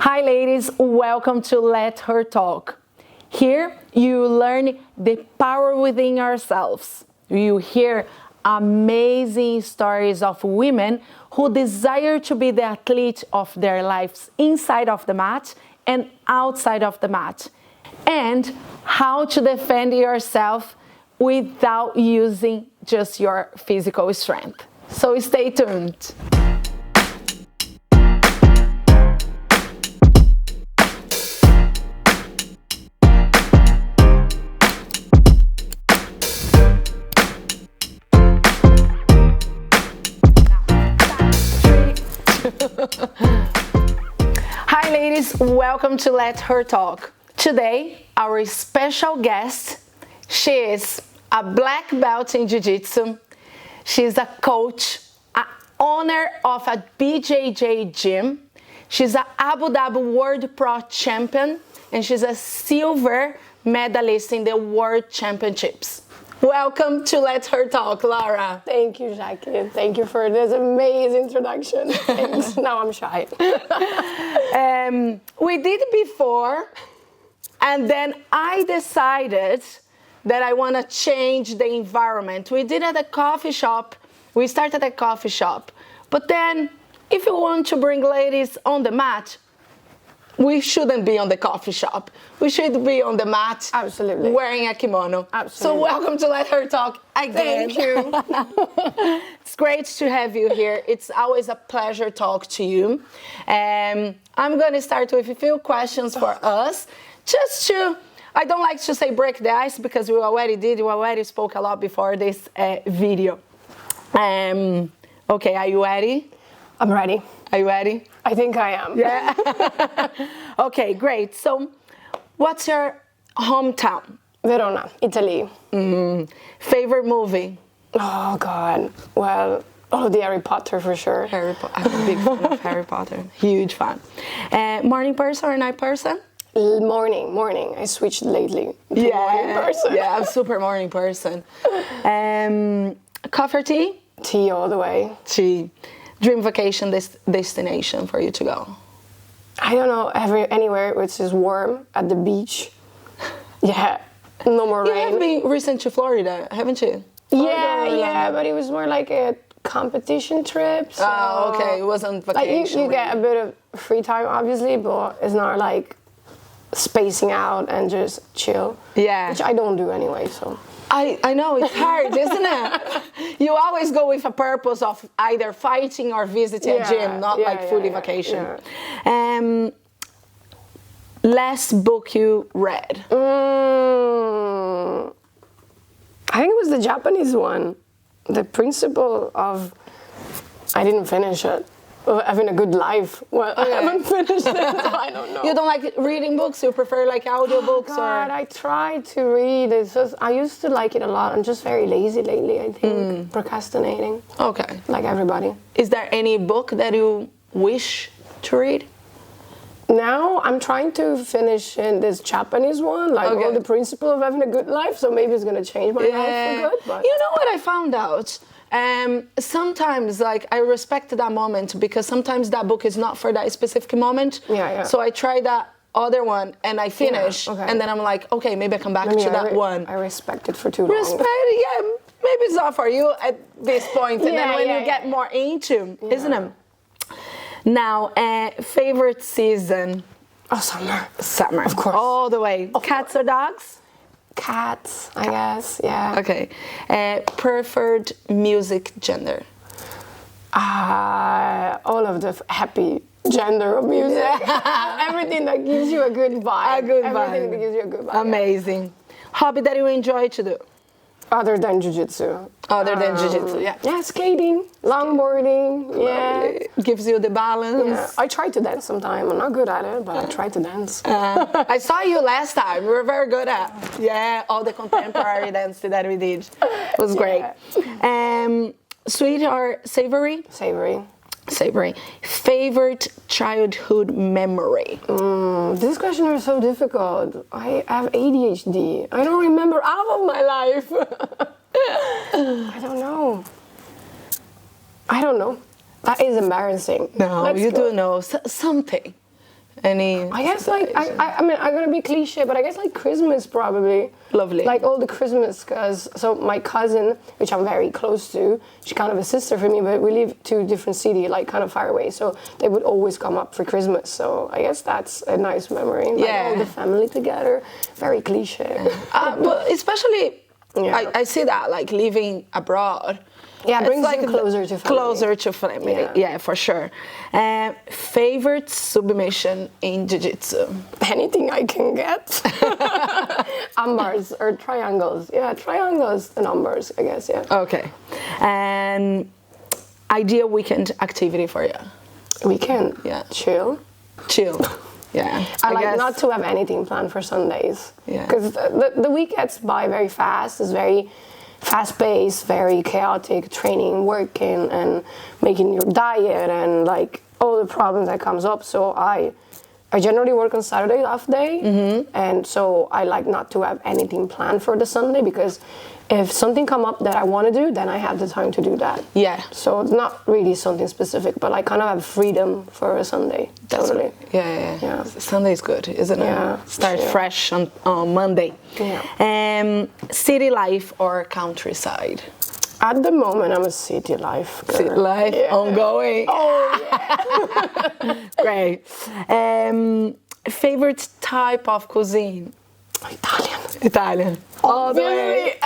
Hi ladies, welcome to Let Her Talk. Here you learn the power within yourselves. You hear amazing stories of women who desire to be the athlete of their lives inside of the mat and outside of the mat, and how to defend yourself without using just your physical strength. So stay tuned. Hi ladies, welcome to Let Her Talk. Today, our special guest, she is a black belt in Jiu Jitsu. She's a coach, an owner of a BJJ gym. She's an Abu Dhabi World Pro Champion, and she's a silver medalist in the World Championships. Welcome to Let Her Talk, Laura. Thank you, Jaque. Thank you for this amazing introduction. Thanks. Now I'm shy. We did it before, and then I decided that I want to change the environment. We did it at a coffee shop. We started at a coffee shop. But then, if you want to bring ladies on the mat, we shouldn't be on the coffee shop. We should be on the mat. Absolutely. Wearing a kimono. Absolutely. So welcome to Let Her Talk again. Thank you. It's great to have you here. It's always a pleasure to talk to you. I'm going to start with a few questions for us. I don't like to say break the ice because we already spoke a lot before this video. Okay, are you ready? I'm ready. Are you ready? I think I am. Yeah. Okay, great. So, what's your hometown? Verona, Italy. Favorite movie? Oh, God. Well, the Harry Potter for sure. I'm a big fan of Harry Potter. Huge fan. Morning person or night person? Morning. I switched lately to morning person. Yeah, I'm super morning person. Coffee or tea? Tea all the way. Tea. Dream vacation destination for you to go? I don't know, anywhere which is warm, at the beach. Yeah, no more rain. You have been recent to Florida, haven't you? Yeah, but it was more like a competition trip. So okay, it wasn't vacation. Like you get a bit of free time, obviously, but it's not like spacing out and just chill. Yeah. Which I don't do anyway, so. I know, it's hard, isn't it? You always go with a purpose of either fighting or visiting a gym, not fully vacation. Yeah. Last book you read? I think it was the Japanese one. The Principle of... I didn't finish it. Having a good life. Well, I haven't finished it, so I don't know. You don't like reading books? You prefer like audiobooks? God, I try to read. It's just, I used to like it a lot. I'm just very lazy lately, I think. Procrastinating. Okay. Like everybody. Is there any book that you wish to read? Now I'm trying to finish in this Japanese one, like all the principle of having a good life. So maybe it's gonna change my life for good. But you know what I found out? Sometimes, like, I respect that moment because sometimes that book is not for that specific moment. Yeah. So I try that other one and I finish, and then I'm like, okay, maybe I come back to that one. I respect it for too long. Maybe it's not for you at this point, and then when you get more into, isn't it? Now, favorite season? Oh, summer. Summer, of course, all the way. Cats or dogs? Cats, I guess, yeah. Okay. Preferred music genre? All of the happy genre of music. Everything that gives you a good vibe. Everything that gives you a good vibe. Amazing. Hobby that you enjoy to do? Other than jiu-jitsu. Yeah, skating, longboarding, Gives you the balance. Yeah. I try to dance sometime. I'm not good at it, but I try to dance. I saw you last time. You were very good at all the contemporary dance that we did. It was great. Sweet or savory? Savory. Favorite childhood memory? This question is so difficult. I have ADHD. I don't remember half of my life. I don't know. That is embarrassing. No, you do know something. Any? I guess like I mean I'm gonna be cliche, but I guess like Christmas probably. Lovely. Like all the Christmas, cause so my cousin, which I'm very close to, she's kind of a sister for me, but we live two different cities, like kind of far away. So they would always come up for Christmas. So I guess that's a nice memory. Like all the family together. Very cliche. Well, especially Yeah. I see that like living abroad. Yeah, it brings it's you closer to family. Closer to family, yeah for sure. Favorite submission in Jiu-Jitsu? Anything I can get. Umbars or triangles. Yeah, triangles and umbars, I guess, yeah. Okay. And ideal weekend activity for you? Weekend? Yeah. Chill. Chill. Yeah. I like guess. not to have anything planned for Sundays. Yeah. Because the week gets by very fast. It's very fast-paced, very chaotic, training, working, and making your diet, and like all the problems that comes up. So I generally work on Saturday off day, and so I like not to have anything planned for the Sunday, because if something come up that I want to do, then I have the time to do that. Yeah. So it's not really something specific, but I kind of have freedom for a Sunday. Totally. Yeah. Sunday is good, isn't it? Yeah. Start fresh on Monday. Yeah. City life or countryside? At the moment, I'm a city life girl. City life, ongoing. Oh, yeah. Great. Favorite type of cuisine? Italian. All the way.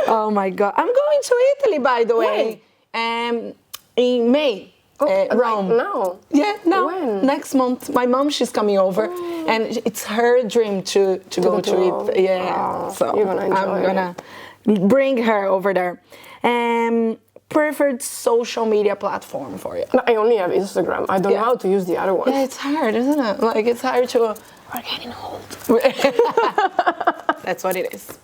Oh my God. I'm going to Italy, by the way. In May. Rome. Like now? Yeah, no. When? Next month. My mom, she's coming over, and it's her dream to go to Italy. Yeah. Wow. So You're gonna enjoy I'm gonna bring her over there. Preferred social media platform for you? No, I only have Instagram. I don't know how to use the other one. Yeah, it's hard, isn't it? Like, it's hard to... We're getting old. That's what it is.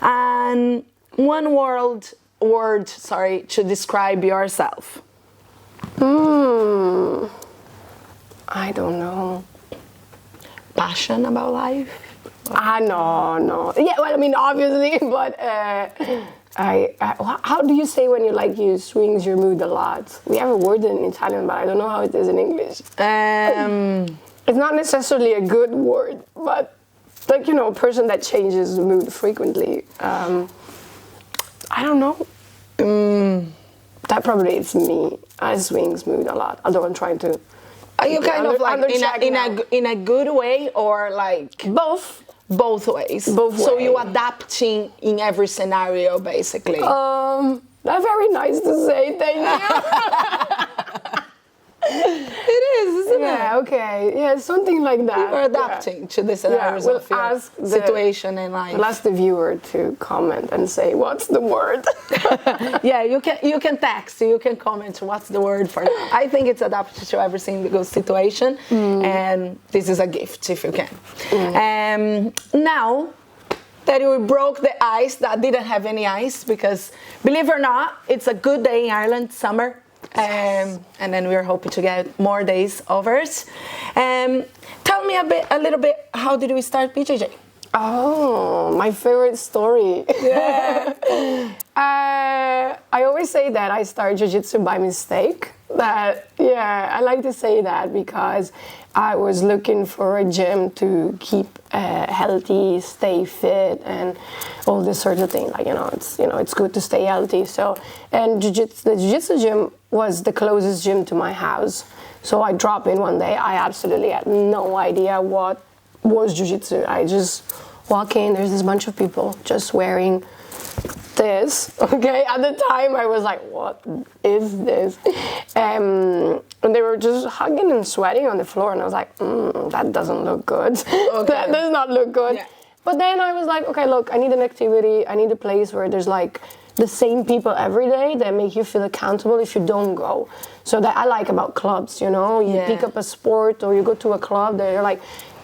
And one word, to describe yourself. I don't know. Passion about life? No. Yeah, well, I mean, obviously, but how do you say when you swings your mood a lot? We have a word in Italian, but I don't know how it is in English. It's not necessarily a good word, but like, a person that changes mood frequently. I don't know. That probably is me. I swings mood a lot, although I'm trying to. Are you kind of like in a good way, or like both? Both ways. Both ways. So you adapting in every scenario, basically. That's very nice to say. Thank you. It is, isn't it? Yeah. Okay. Yeah, something like that. You're adapting to the scenarios of your situation in life. We'll ask the viewer to comment and say what's the word. Yeah, you can text, you can comment what's the word for that. I think it's adapted to every single situation, and this is a gift if you can. Now that we broke the ice that didn't have any ice, because believe it or not, it's a good day in Ireland, summer. And then we're hoping to get more days over it. Tell me a little bit, how did we start BJJ? Oh, my favorite story. Yeah. I always say that I started jiu-jitsu by mistake. I like to say that because I was looking for a gym to keep healthy, stay fit, and all this sort of thing. Like, it's good to stay healthy. So, and the jiu-jitsu gym was the closest gym to my house. So I dropped in one day. I absolutely had no idea what was jiu-jitsu. I just walk in, there's this bunch of people just wearing this, okay? At the time, I was like, what is this? And they were just hugging and sweating on the floor, and I was like, that doesn't look good. Okay. That does not look good. Yeah. But then I was like, okay, look, I need an activity. I need a place where there's like the same people every day that make you feel accountable if you don't go. So that I like about clubs, You pick up a sport or you go to a club that you're like,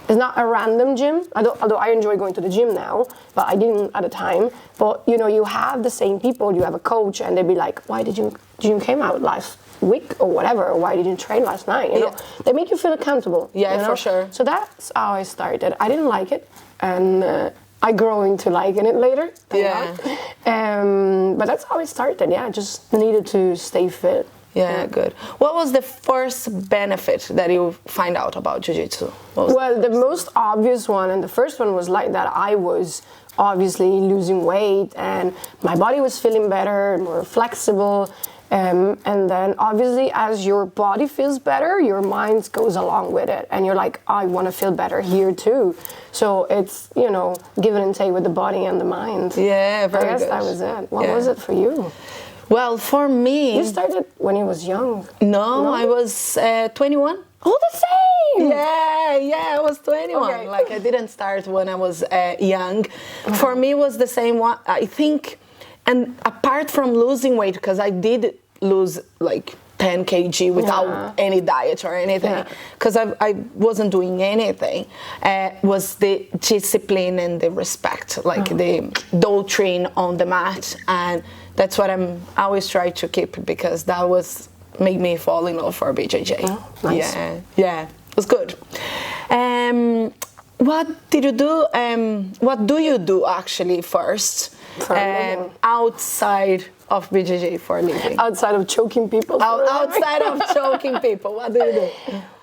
it's not a random gym, although I enjoy going to the gym now, but I didn't at the time. But, you have the same people, you have a coach, and they'd be like, why did you came out last week or whatever, or why didn't you train last night, you know? They make you feel accountable. Yeah, for sure. So that's how I started. I didn't like it, and I grew into liking it later. But that's how I started, I just needed to stay fit. Yeah, good. What was the first benefit that you find out about jiu-jitsu? Well, the most obvious one, and the first one was like that I was obviously losing weight and my body was feeling better and more flexible. And then obviously as your body feels better, your mind goes along with it. And you're like, I want to feel better here too. So it's, you know, give and take with the body and the mind. Yeah, very good. I guess that was it. What was it for you? Well, for me... You started when you was young. No, I was 21. Oh, the same! Yeah, I was 21. Okay. Like, I didn't start when I was young. For me, it was the same one, I think. And apart from losing weight, because I did lose like 10 kg without any diet or anything, because I wasn't doing anything, was the discipline and the respect, like the doctrine on the mat. And that's what I'm always trying to keep, because that was made me fall in love for BJJ. Oh, nice. Yeah, it was good. What did you do? What do you do actually first outside of BJJ for a living? Outside of choking people? Outside of choking people, what do you do?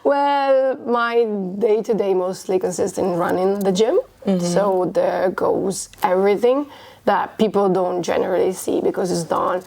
Well, my day-to-day mostly consists in running the gym. So there goes everything that people don't generally see because it's done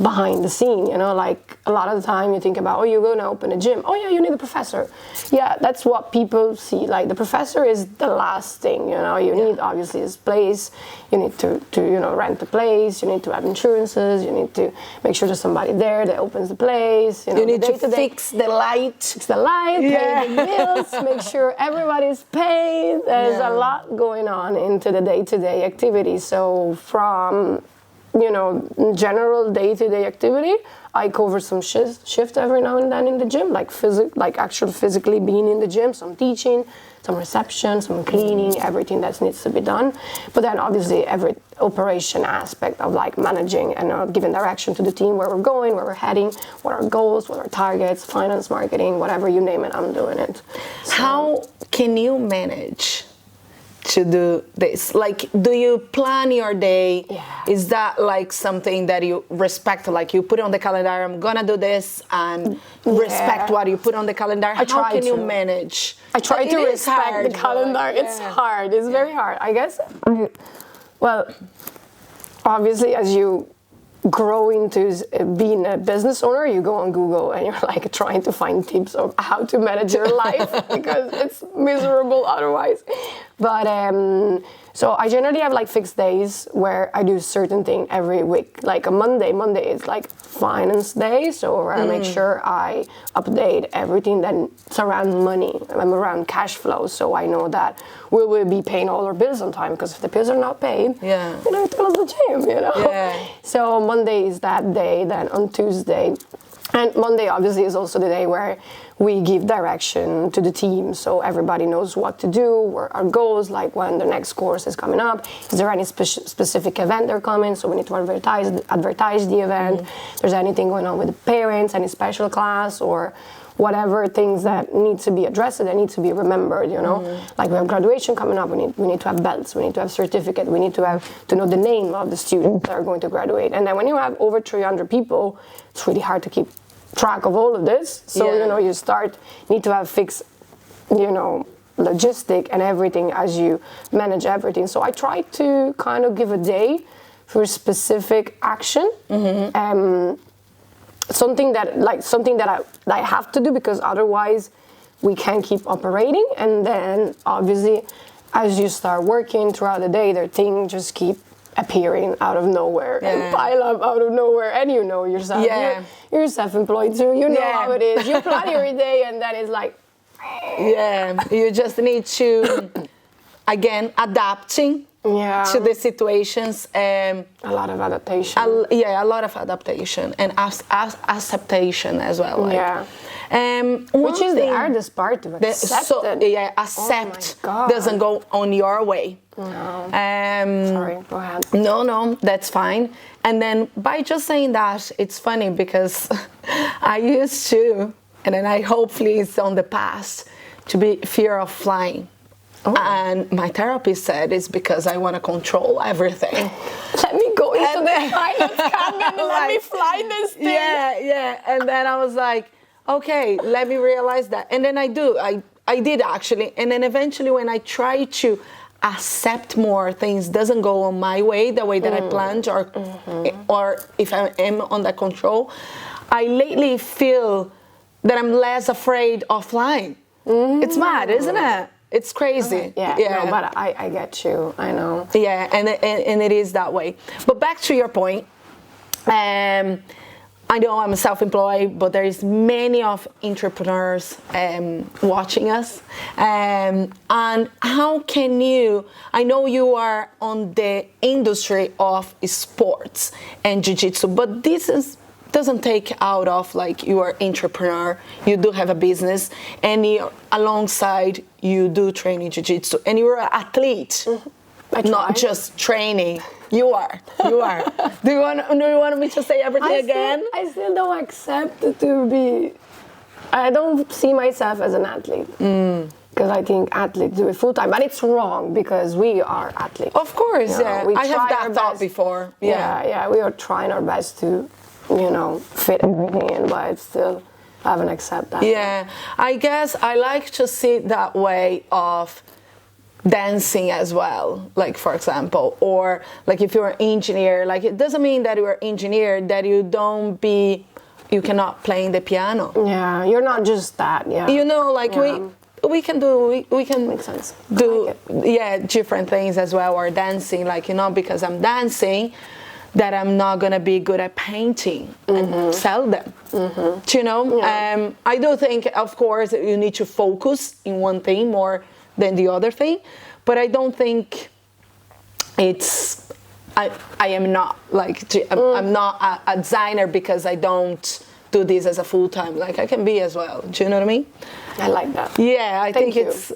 behind the scene, you know, like a lot of the time you think about, oh, you're going to open a gym. Oh yeah, you need a professor. Yeah, that's what people see. Like the professor is the last thing, you know, you need obviously this place, you need to you know, rent the place, you need to have insurances, you need to make sure there's somebody there that opens the place. You need to fix the light. Pay the bills, make sure everybody's paid. There's a lot going on into the day-to-day activity. So from, you know, general day-to-day activity, I cover some shift every now and then in the gym, like actually physically being in the gym, some teaching, some reception, some cleaning, everything that needs to be done. But then obviously every operation aspect of like managing and giving direction to the team, where we're going, where we're heading, what are our goals, what are our targets, finance, marketing, whatever you name it, I'm doing it. So, how can you manage to do this? Like, do you plan your day? Is that like something that you respect? Like you put on the calendar, I'm gonna do this, and respect what you put on the calendar? How can you manage? I try to respect the calendar. It's hard. It's very hard. I guess, well, obviously as you grow into being a business owner, you go on Google and you're like trying to find tips of how to manage your life because it's miserable otherwise. But so I generally have like fixed days where I do certain thing every week. Like a Monday is like finance day, so where I make sure I update everything that's around money. I'm around cash flow, so I know that we will be paying all our bills on time, because if the bills are not paid, you know, tell us the gym, you know. So Monday is that day. Then on Tuesday, and Monday obviously is also the day where we give direction to the team, so everybody knows what to do, where our goals, like when the next course is coming up, is there any specific event they're coming, so we need to advertise the event. There's anything going on with the parents, any special class or whatever things that need to be addressed, that need to be remembered, you know. Like we have graduation coming up, we need to have belts, we need to have certificate, we need to know the name of the students that are going to graduate. And then when you have over 300 people, it's really hard to keep track of all of this. So, you know, you need to have fixed, you know, logistic and everything as you manage everything. So I try to kind of give a day for a specific action. Something that I have to do, because otherwise we can't keep operating. And then obviously as you start working throughout the day, their things just keep appearing out of nowhere and pile up out of nowhere, and you know yourself. You're self-employed too, you know how it is. You plan your day and then it's like you just need to again adapting to the situations. A lot of adaptation. A lot of adaptation and acceptation as well. Like. Which is the hardest part to accept. Accept doesn't go on your way. No. Sorry, go ahead. No, that's fine. And then by just saying that, it's funny because I used to, and then I hopefully it's on the past, to be fear of flying. And my therapist said it's because I want to control everything. Let me go into the pilot's cabin and let me fly this thing. Yeah. And then I was like, okay, let me realize that. And then I did actually. And then eventually when I try to accept more things doesn't go on my way, the way that I planned, or if I am under control, I lately feel that I'm less afraid of flying. It's mad, isn't it? It's crazy. Yeah. No, but I get you. I know. Yeah, and it is that way. But back to your point, I know I'm self-employed, but there is many of entrepreneurs watching us. And how can you, I know you are on the industry of sports and jiu-jitsu, but this doesn't take out of like you are entrepreneur, you do have a business, and alongside you do training jiu-jitsu, and you're an athlete, not just training. You are. Do you want me to say everything again? I still don't accept to be. I don't see myself as an athlete because I think athletes do it full time, but it's wrong because we are athletes. Of course, you know, I have that thought before. Yeah, we are trying our best to, fit everything in, but still haven't accepted that. Yeah, I guess I like to see it that way of dancing as well, like for example, or like if you're an engineer, like it doesn't mean that you're an engineer that you cannot play the piano. Yeah, you're not just that. Yeah, we can makes sense. do different things as well, or dancing, like because I'm dancing that I'm not gonna be good at painting and sell them. I do think, of course, you need to focus in one thing more than the other thing, but I don't think it's. I am not like I'm not a designer because I don't do this as a full time. Like I can be as well. Do you know what I mean? I like that. Yeah, I think it's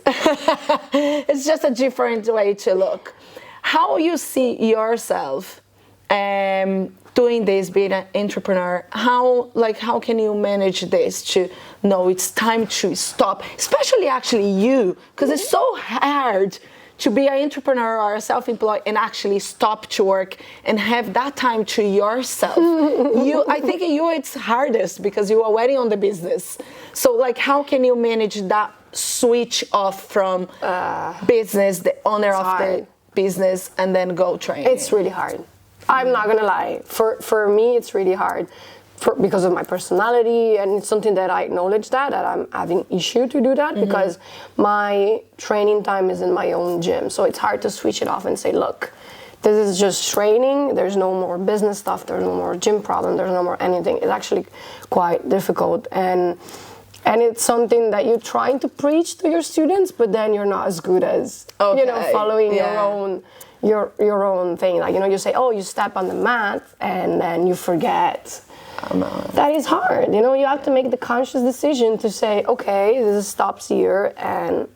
it's just a different way to look. How you see yourself doing this, being an entrepreneur, how can you manage this to know it's time to stop, especially actually you, because it's so hard to be an entrepreneur or a self-employed and actually stop to work and have that time to yourself. I think it's hardest because you are already on the business. So like, how can you manage that switch off from business, the owner of the business, and then go train? It's really hard. I'm not gonna lie. For me, it's really hard because of my personality, and it's something that I acknowledge that I'm having issue to do that because my training time is in my own gym. So it's hard to switch it off and say, look, this is just training. There's no more business stuff. There's no more gym problem. There's no more anything. It's actually quite difficult, and it's something that you're trying to preach to your students, but then you're not as good as following your own thing. Like, you say, oh, you step on the mat and then you forget. That is hard. You have to make the conscious decision to say, okay, this stops here and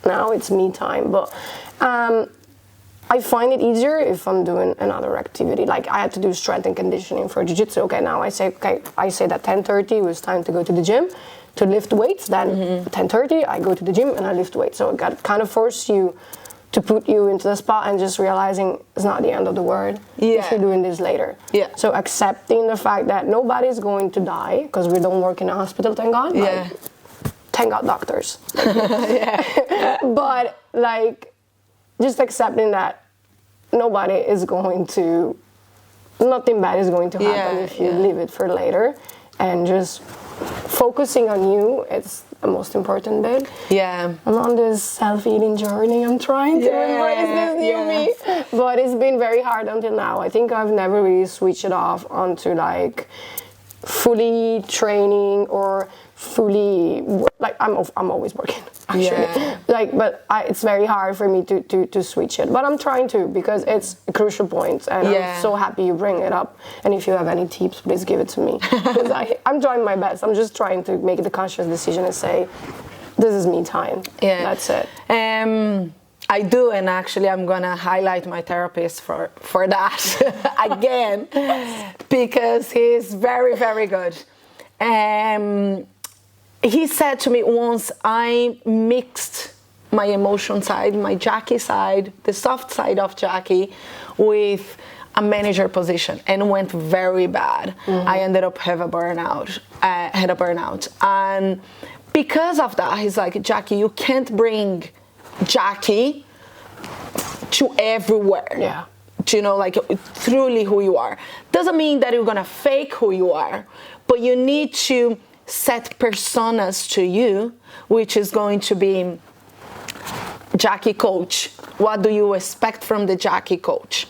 now it's me time. But I find it easier if I'm doing another activity. Like I had to do strength and conditioning for jiu-jitsu. Okay, now I say that 10:30 it was time to go to the gym to lift weights. Then 10:30 I go to the gym and I lift weights. So it kind of forced you to put you into the spot and just realizing it's not the end of the world if you're doing this later. Yeah. So accepting the fact that nobody's going to die because we don't work in a hospital, thank God. Yeah. Thank God doctors. But like just accepting that nothing bad is going to happen if you leave it for later, and just focusing on you, it's the most important bit. Yeah. I'm on this self-healing journey. I'm trying to embrace this new me. But it's been very hard until now. I think I've never really switched it off onto like fully training or fully like I'm always working actually. But it's very hard for me to switch it, but I'm trying to because it's a crucial point, and I'm so happy you bring it up. And if you have any tips, please give it to me because I'm trying my best. I'm just trying to make the conscious decision and say this is me time. That's it. I do, and actually I'm gonna highlight my therapist for that again because he's very, very good. He said to me once, I mixed my emotion side, my Jaque side, the soft side of Jaque, with a manager position and went very bad. I ended up had a burnout, and because of that, he's like, Jaque, you can't bring Jaque to everywhere. Yeah. You know, like truly who you are. Doesn't mean that you're gonna fake who you are, but you need to set personas to you, which is going to be Jaque coach. What do you expect from the Jaque coach?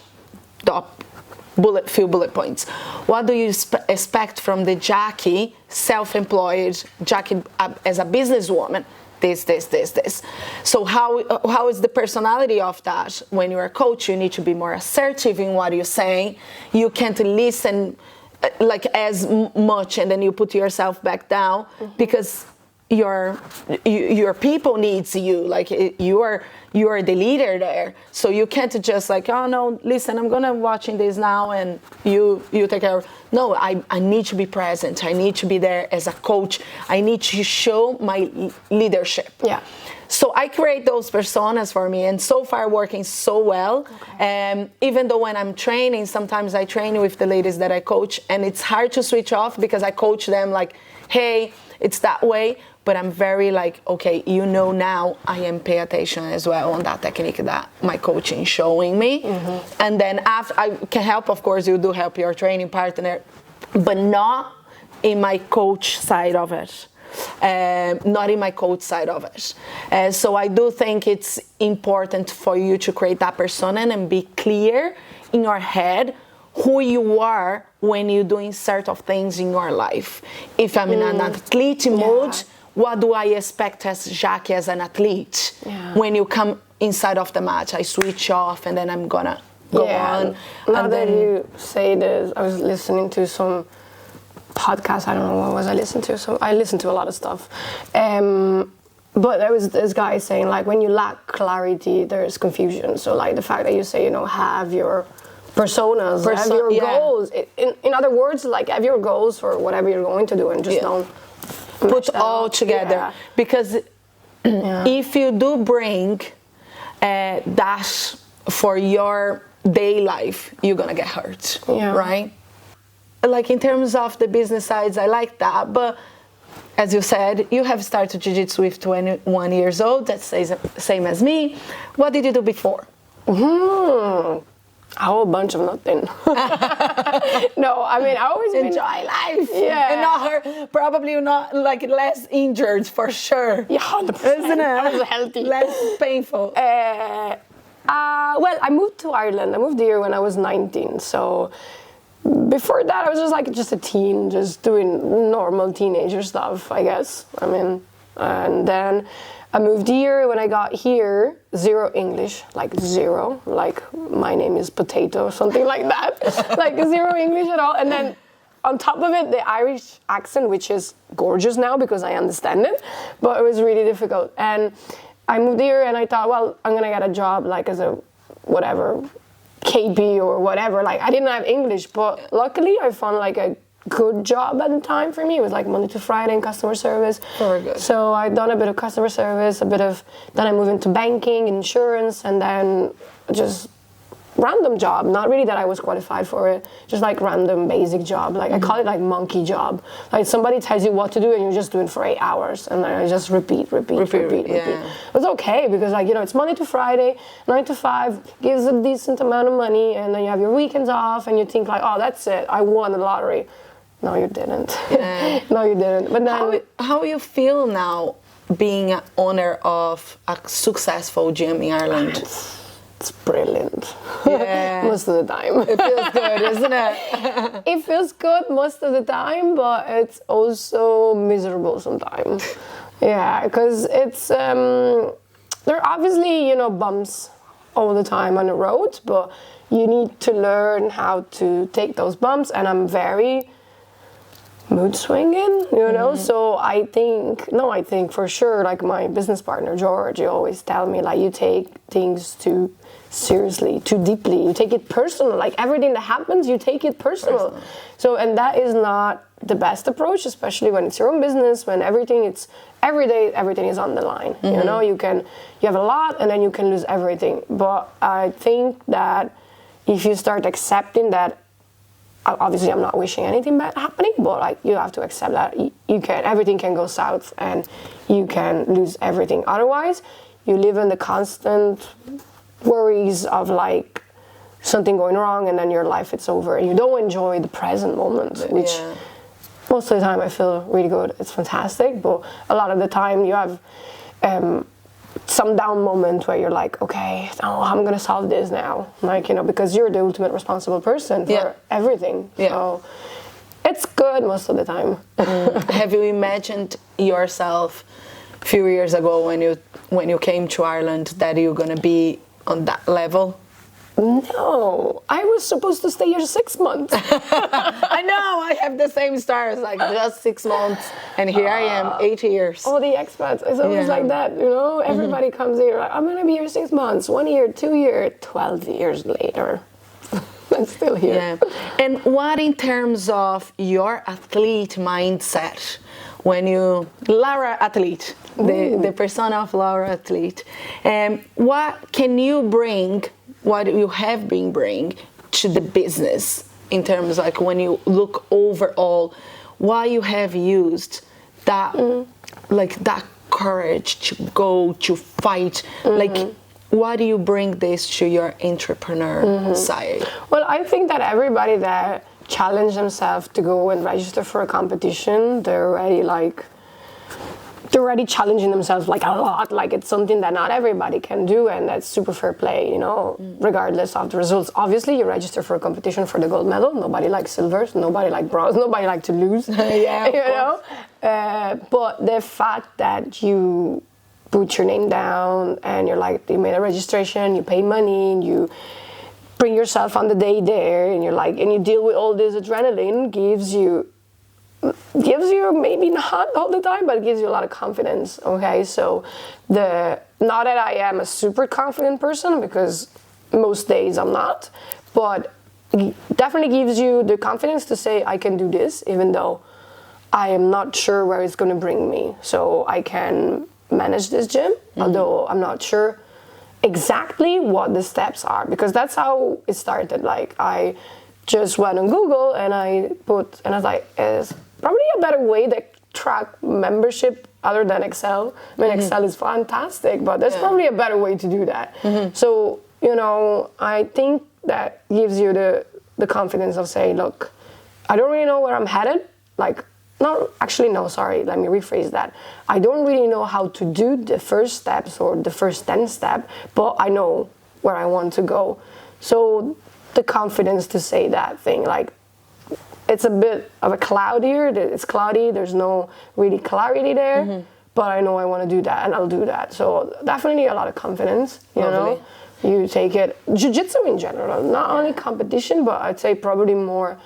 Few bullet points. What do you expect from the Jaque self-employed, Jaque as a businesswoman? This. So how is the personality of that? When you're a coach, you need to be more assertive in what you're saying. You can't listen like as much, and then you put yourself back down because your people needs you. Like you are the leader there, so you can't just like, oh no, listen, I'm gonna watching this now and you take care of. No, I need to be present. I need to be there as a coach. I need to show my leadership. Yeah. So I create those personas for me, and so far working so well. Even though when I'm training, sometimes I train with the ladies that I coach, and it's hard to switch off because I coach them like, hey, it's that way. But I'm very like, okay, now I am pay attention as well on that technique that my coaching is showing me. And then after I can help, of course, you do help your training partner, but not in my coach side of it. Not in my coach side of it. So I do think it's important for you to create that persona and be clear in your head who you are when you're doing certain things in your life. If I'm in an athlete mode, what do I expect as Jaque as an athlete? When you come inside of the match, I switch off and then I'm gonna go on. Now that you say this, I was listening to some podcast. I don't know what was I listening to. So I listen to a lot of stuff. But there was this guy saying like when you lack clarity, there's confusion. So like the fact that you say, have your personas, have your goals. In other words, like have your goals for whatever you're going to do and just don't put all together. Because if you do bring that for your day life, you're gonna get hurt, right? Like in terms of the business sides, I like that, but as you said, you have started jiu-jitsu with 21 years old. That's the same as me. What did you do before? A whole bunch of nothing. No, I mean, I always enjoy life. Yeah. And probably you're not like less injured for sure. Yeah, 100%. Isn't it? I was healthy. Less painful. Well, I moved to Ireland. I moved here when I was 19. So before that, I was just a teen, just doing normal teenager stuff, I guess. I mean, and then I moved here. When I got here, zero English, like zero. Like my name is Potato or something like that. Like zero English at all. And then on top of it, the Irish accent, which is gorgeous now because I understand it, but it was really difficult. And I moved here and I thought, well, I'm gonna get a job like as a whatever, KP or whatever. Like I didn't have English, but luckily I found like a good job at the time for me. It was like Monday to Friday in customer service. Very good. So I'd done a bit of customer service, then I moved into banking, insurance, and then just random job. Not really that I was qualified for it, just like random basic job. Like I call it like monkey job. Like somebody tells you what to do and you're just doing for 8 hours, and then I just repeat. It was okay because like, it's Monday to Friday, 9 to 5, gives a decent amount of money, and then you have your weekends off and you think like, oh, that's it, I won the lottery. No, you didn't. No, you didn't. But then how you feel now being an owner of a successful gym in Ireland? It's brilliant. Yeah. Most of the time. It feels good, isn't it? It feels good most of the time, but it's also miserable sometimes. Yeah, because it's there are obviously bumps all the time on the road, but you need to learn how to take those bumps. And I'm very mood swinging, so I think for sure, like my business partner George, you always tell me like you take things too seriously, too deeply, you take it personal, like everything that happens you take it personal. So, and that is not the best approach, especially when it's your own business, when every day everything is on the line. You have a lot and then you can lose everything. But I think that if you start accepting that, obviously I'm not wishing anything bad happening, but like you have to accept that everything can go south and you can lose everything. Otherwise, you live in the constant worries of like something going wrong and then your life it's over and you don't enjoy the present moment, which most of the time I feel really good. It's fantastic, but a lot of the time you have some down moment where you're like, okay, I'm gonna solve this now, like, you know, because you're the ultimate responsible person for everything. So it's good most of the time. Have you imagined yourself a few years ago when you came to Ireland that you're gonna be on that level? No, I was supposed to stay here 6 months. I know, I have the same stars, like just 6 months, and here I am, 8 years. All the expats, it's always like that, you know? Everybody comes here, like, I'm gonna be here 6 months, 1 year, 2 years, 12 years later. I'm still here. Yeah. And what in terms of your athlete mindset, when you, Laura athlete, the persona of Laura athlete, what can you bring, what you have been bringing to the business in terms like when you look overall, why you have used that, like that courage to go, to fight, like why do you bring this to your entrepreneur side? Well, I think that everybody that challenge themselves to go and register for a competition, they're already challenging themselves like a lot. Like it's something that not everybody can do, and that's super fair play, you know, regardless of the results. Obviously, you register for a competition for the gold medal. Nobody likes silvers, nobody likes bronze, nobody likes to lose. Yeah, you know. But the fact that you put your name down and you're like, you made a registration, you pay money, and you bring yourself on the day there, and you're like, and you deal with all this adrenaline, gives you maybe not all the time, but it gives you a lot of confidence. Okay, so not that I am a super confident person, because most days I'm not, but it definitely gives you the confidence to say I can do this, even though I am not sure where it's going to bring me. So I can manage this gym, although I'm not sure exactly what the steps are, because that's how it started. Like I just went on Google and I was like, it's probably a better way to track membership other than Excel. I mean, Excel is fantastic, but there's probably a better way to do that. So, you know, I think that gives you the confidence of saying, look, I don't really know where I'm headed. Like, let me rephrase that. I don't really know how to do the first steps or the first 10 steps, but I know where I want to go. So the confidence to say that thing, like, it's a bit of a cloud here. It's cloudy. There's no really clarity there. But I know I want to do that, and I'll do that. So definitely a lot of confidence. You know, you take it. Jiu-jitsu in general, not only competition, but I'd say probably more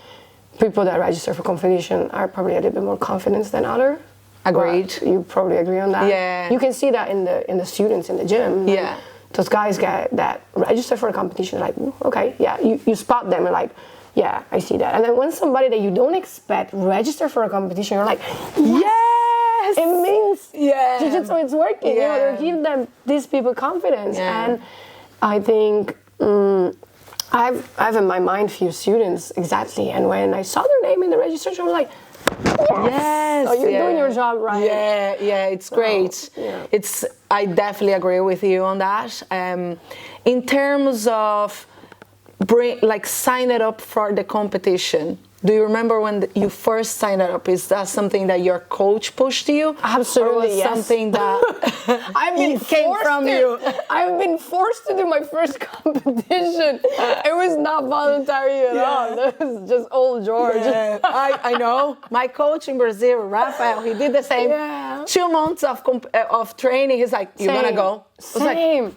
people that register for competition are probably a little bit more confident than others. Agreed. But you probably agree on that. Yeah. You can see that in the students in the gym. Yeah. Those guys that register for a competition, like, okay, yeah, you spot them and like, yeah, I see that. And then when somebody that you don't expect register for a competition, you're like, yes! It means jiu-jitsu is working. You know, they give these people confidence. And I think I've in my mind few students exactly. And when I saw their name in the registration, I was like, yes! So you're doing your job right. Yeah, it's great. I definitely agree with you on that. In terms of sign it up for the competition, do you remember when you first signed up? Is that something that your coach pushed you? Absolutely, or was something that came from you? I've been forced to do my first competition. It was not voluntary at all. That was just old George. Yeah. I know. My coach in Brazil, Rafael, he did the same. 2 months of training. He's like, you're going to go. Same.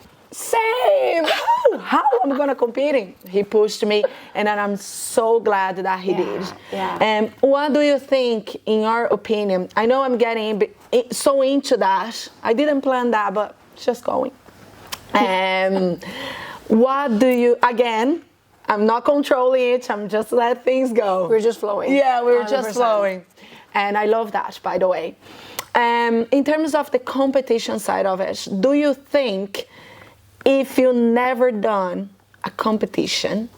How I'm gonna competing? He pushed me, and then I'm so glad that he did. And what do you think, in your opinion? I know I'm getting so into that. I didn't plan that, but just going. What do you? Again, I'm not controlling it. I'm just let things go. We're just flowing. Yeah, we're 100%. just flowing, and I love that. By the way, in terms of the competition side of it, do you think, if you never done a competition,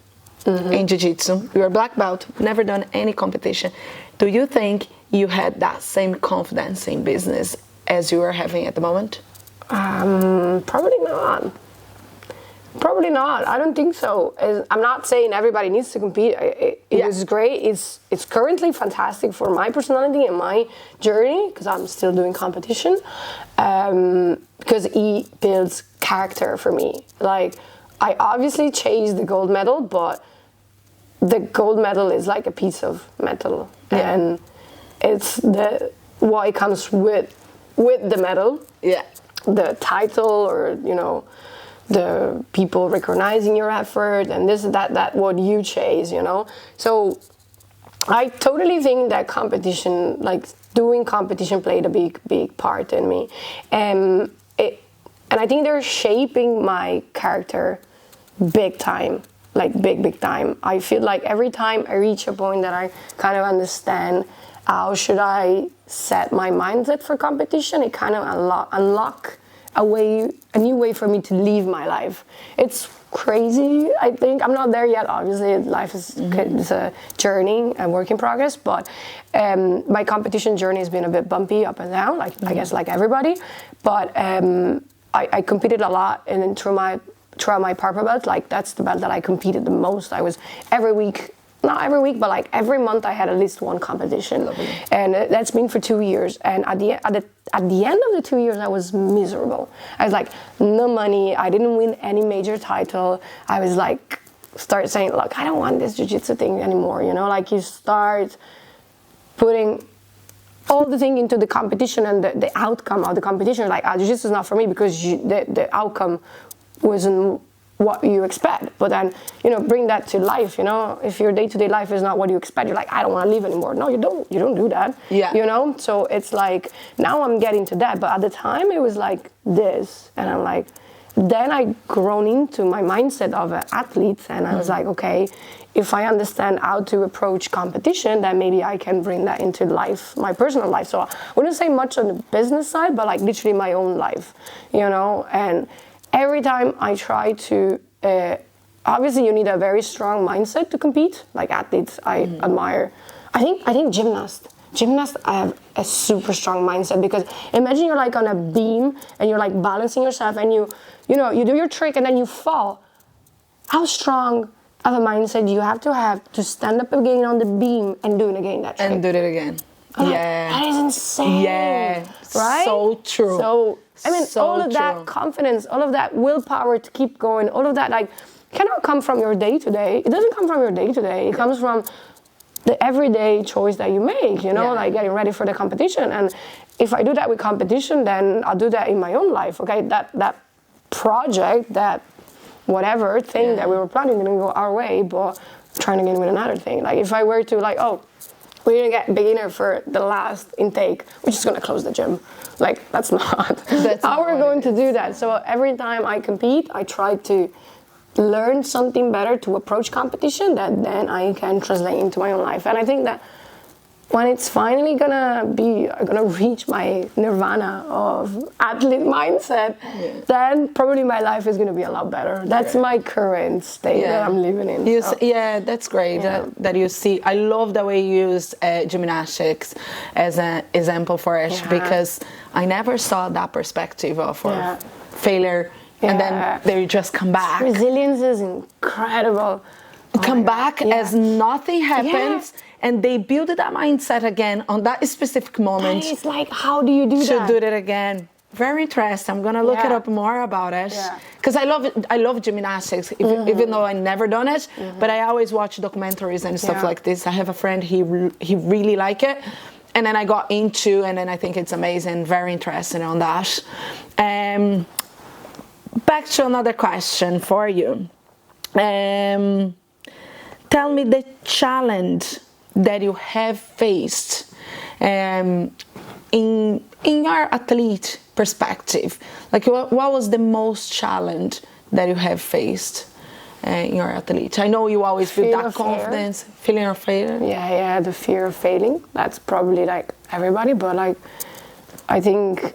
in jiu-jitsu. You're a black belt, never done any competition. Do you think you had that same confidence in business as you are having at the moment? Probably not. Probably not. I don't think so. I'm not saying everybody needs to compete. It is great. It's currently fantastic for my personality and my journey because I'm still doing competition. Because it builds character for me. Like, I obviously chased the gold medal, but the gold medal is like a piece of metal, and it's what it comes with the medal. Yeah, the title, or the people recognizing your effort, and that what you chase, So I totally think that competition, like doing competition, played a big part in me, and I think they're shaping my character big time, like big time. I feel like every time I reach a point that I kind of understand how should I set my mindset for competition, it kind of unlock a new way for me to live my life. It's crazy. I think I'm not there yet. Obviously, life is a journey, a work in progress. But my competition journey has been a bit bumpy, up and down, like I guess like everybody. But I competed a lot, and then throughout my purple belt, like that's the belt that I competed the most. I was not every week, but like every month I had at least one competition. Lovely. And that's been for 2 years. And at the end of the 2 years, I was miserable. I was like, no money. I didn't win any major title. I was like, start saying, look, I don't want this jiu-jitsu thing anymore. Like you start putting all the thing into the competition and the outcome of the competition. Like, jiu-jitsu is not for me because the outcome wasn't what you expect. But then, bring that to life, if your day-to-day life is not what you expect, you're like, I don't want to live anymore. No, you don't do that. Yeah. So it's like, now I'm getting to that. But at the time it was like this. And I'm like, then I grown into my mindset of an athlete, and I was like, okay, if I understand how to approach competition, then maybe I can bring that into life, my personal life. So I wouldn't say much on the business side, but like literally my own life, and every time I try to, obviously you need a very strong mindset to compete. Like athletes, I admire. I think gymnasts have a super strong mindset, because imagine you're like on a beam and you're like balancing yourself, and you do your trick and then you fall. How strong of a mindset you have to stand up again on the beam and do it again, that trick. And do it again. Yeah. That is insane. Yeah. Right? So true. So, all of true. that confidence, all of that willpower to keep going, all of that, like, cannot come from your day-to-day. It doesn't come from your day-to-day. It comes from the everyday choice that you make, like getting ready for the competition. And if I do that with competition, then I'll do that in my own life, okay? That project, that whatever thing that we were planning didn't go our way, but trying again with another thing. Like, if I were to, like, we're gonna get beginner for the last intake, we're just gonna close the gym. Like, that's not how we're going to do that. So every time I compete, I try to learn something better to approach competition that then I can translate into my own life. And I think that when it's finally gonna reach my nirvana of athlete mindset, then probably my life is gonna be a lot better. That's my current state that I'm living in. Yeah, that's great that you see. I love the way you use gymnastics as an example for us, because I never saw that perspective of failure, and then they just come back. Resilience is incredible. Come back as nothing happens, and they build that mindset again on that specific moment. And it's like, how do you do that? To do it again. Very interesting. I'm gonna look it up more about it, because I love gymnastics, even though I never done it. But I always watch documentaries and stuff like this. I have a friend, he really like it, and then I got into, and then I think it's amazing. Very interesting on that. Back to another question for you. Tell me the challenge that you have faced in your athlete perspective. Like, what was the most challenge that you have faced in your athlete? I know you always feel that confidence, feeling of failure. Yeah, the fear of failing. That's probably like everybody, but like, I think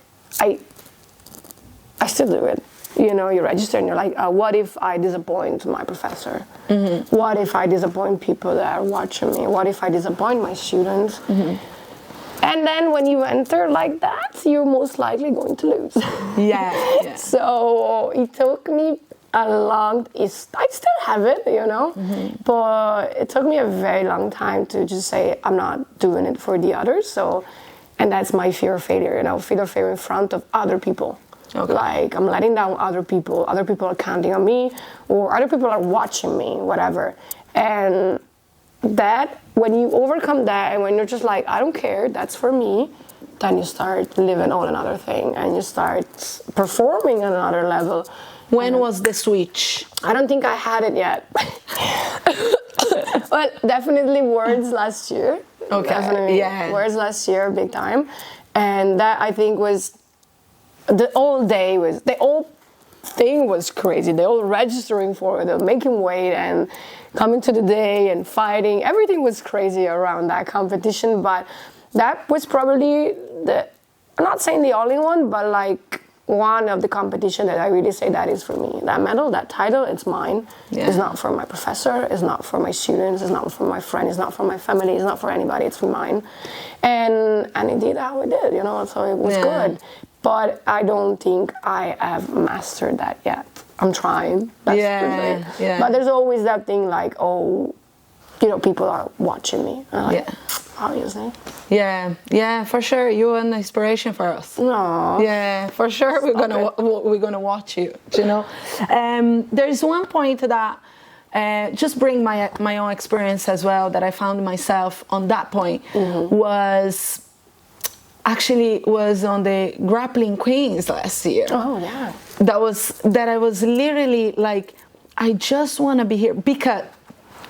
I still do it. You know, you register and you're like, what if I disappoint my professor? Mm-hmm. What if I disappoint people that are watching me? What if I disappoint my students? Mm-hmm. And then when you enter like that, you're most likely going to lose. Yeah. So it took me a long, I still have it, you know, but it took me a very long time to just say, I'm not doing it for the others. So, and that's my fear of failure, you know, fear of failure in front of other people. Okay. Like I'm letting down other people are counting on me, or other people are watching me, whatever. And that, when you overcome that, and when you're just like, I don't care, that's for me, then you start living on another thing, and you start performing on another level. When was the switch? I don't think I had it yet. Well, definitely Words last year. Okay. Definitely Words last year, big time. And that, I think, was the whole thing was crazy. The whole registering for it, the making weight and coming to the day and fighting, everything was crazy around that competition. But that was probably I'm not saying the only one, but like one of the competition that I really say that is for me. That medal, that title, it's mine. Yeah. It's not for my professor, it's not for my students, it's not for my friend, it's not for my family, it's not for anybody, it's for mine. And it did how it did, you know, so it was good. But I don't think I have mastered that yet. I'm trying. That's But there's always that thing like, oh, you know, people are watching me. Like, obviously. Yeah, for sure. You're an inspiration for us. No. Yeah, for sure. We're gonna watch you. You know, there's one point that just bring my own experience as well that I found myself on that point was on the Grappling Queens last year. Oh yeah. That I was literally like, I just want to be here because,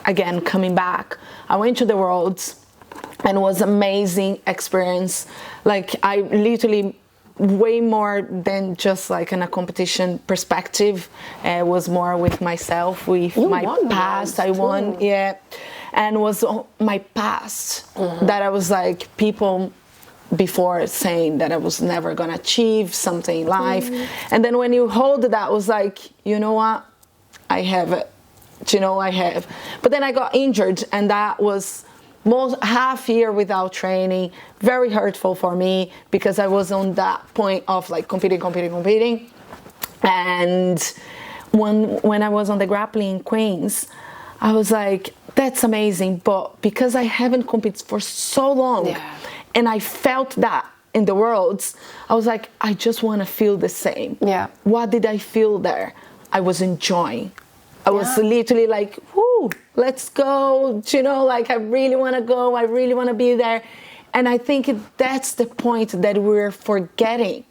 again, coming back, I went to the Worlds. And it was amazing experience. Like I literally way more than just like in a competition perspective. It was more with myself, with my past. I won, and it was my past that I was like people before saying that I was never gonna achieve something in life. And then when you hold that, I was like, you know what, I have it. You know, I have. But then I got injured, and that was most half year without training, very hurtful for me because I was on that point of like competing. And when I was on the Grappling Queens, I was like, that's amazing, but because I haven't competed for so long and I felt that in the Worlds, I was like, I just want to feel the same. What did I feel there? I was enjoying. I was literally like, whoo, let's go. You know, like I really want to go. I really want to be there. And I think that's the point that we're forgetting.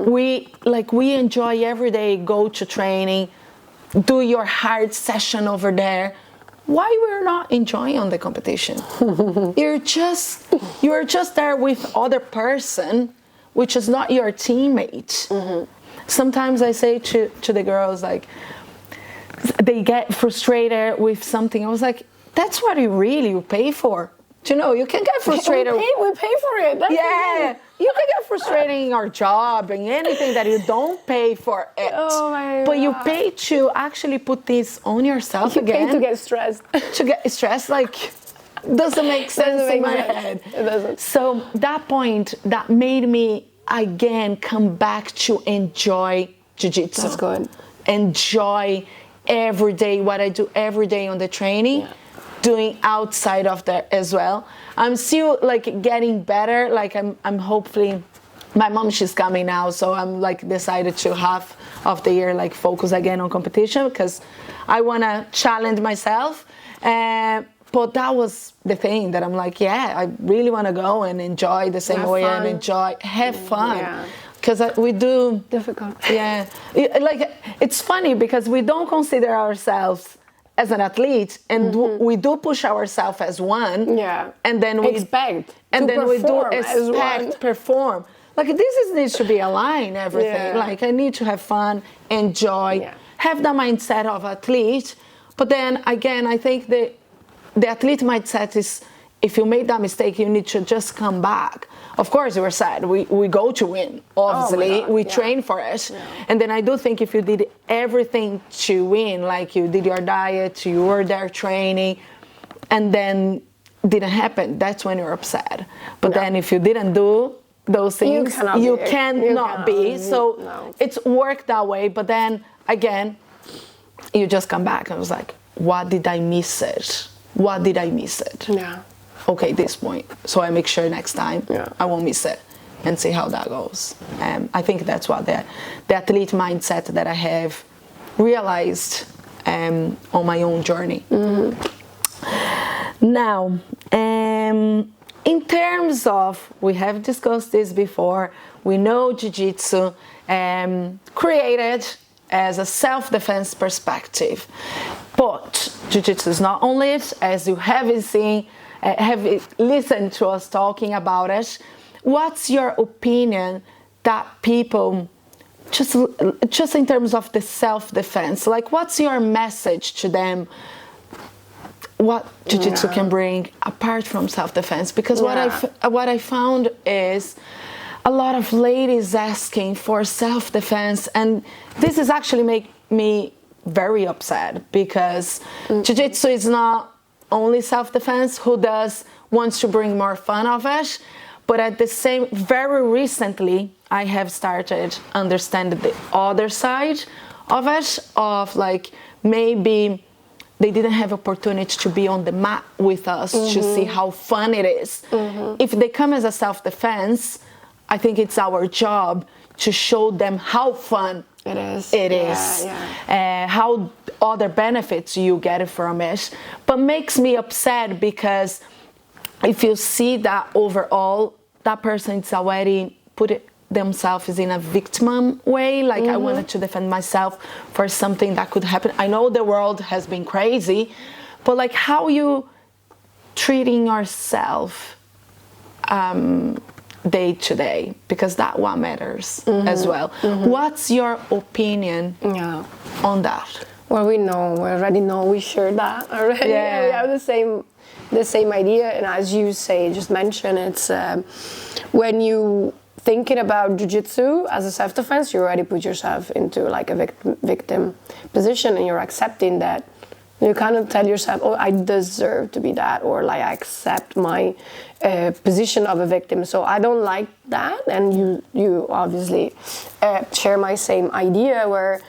We enjoy every day, go to training, do your hard session over there. Why we're not enjoying on the competition? You're just there with other person, which is not your teammate. Sometimes I say to the girls, like, they get frustrated with something. I was like, that's what you pay for. You know, you can get frustrated. We pay for it. That's you can get frustrated in your job and anything that you don't pay for it. Oh my but God. you pay to actually put this on yourself again. You pay to get stressed. To get stressed, like, doesn't make sense in my head. It doesn't. So that point, that made me, again, come back to enjoy jiu-jitsu. That's good. Enjoy every day, what I do every day on the training, doing outside of that as well. I'm still like getting better. Like I'm hopefully, my mom, she's coming now, so I'm like decided to half of the year like focus again on competition because I want to challenge myself. But that was the thing that I'm like, I really want to go and enjoy the same way and have fun. Because we do difficult. Like it's funny because we don't consider ourselves as an athlete, and we do push ourselves as one. And then we expect. And then we do expect perform. Like this needs to be aligned. Everything. Like I need to have fun, enjoy, have the mindset of athlete. But then again, I think the athlete mindset is, if you made that mistake, you need to just come back. of course, you were sad. We go to win, obviously. God, we train for it. Yeah. And then I do think if you did everything to win, like you did your diet, you were there training, and then didn't happen, that's when you're upset. But then if you didn't do those things, you cannot be. So it's worked that way. But then again, you just come back and was like, what did I miss it? What did I miss it? Yeah. Okay, this point. So I make sure next time I won't miss it, and see how that goes. I think that's what the athlete mindset that I have realized on my own journey. Now, in terms of, we have discussed this before, we know Jiu-Jitsu created as a self-defense perspective, but Jiu-Jitsu is not only it, as you have seen, have listened to us talking about it. What's your opinion that people, just in terms of the self-defense, like what's your message to them? What Jiu-Jitsu can bring apart from self-defense? Because what I found is a lot of ladies asking for self-defense, and this is actually make me very upset, because Jiu-Jitsu is not only self-defense. Who wants to bring more fun of it? But at the same, very recently, I have started understanding the other side of it, of like maybe they didn't have opportunity to be on the mat with us to see how fun it is. If they come as a self-defense, I think it's our job to show them how fun it is. How other benefits you get from it. But makes me upset, because if you see that overall, that person is already put themselves in a victim way, like I wanted to defend myself for something that could happen. I know the world has been crazy, but like how you treating yourself day to day, because that what matters as well. What's your opinion on that? Well, we already know, we share that already. Yeah. We have the same idea, and as you say, just mention, it's when you thinking about Jiu-Jitsu as a self-defense, you already put yourself into like a victim position, and you're accepting that. You kind of tell yourself, oh, I deserve to be that, or like I accept my position of a victim. So I don't like that, and you obviously share my same idea, where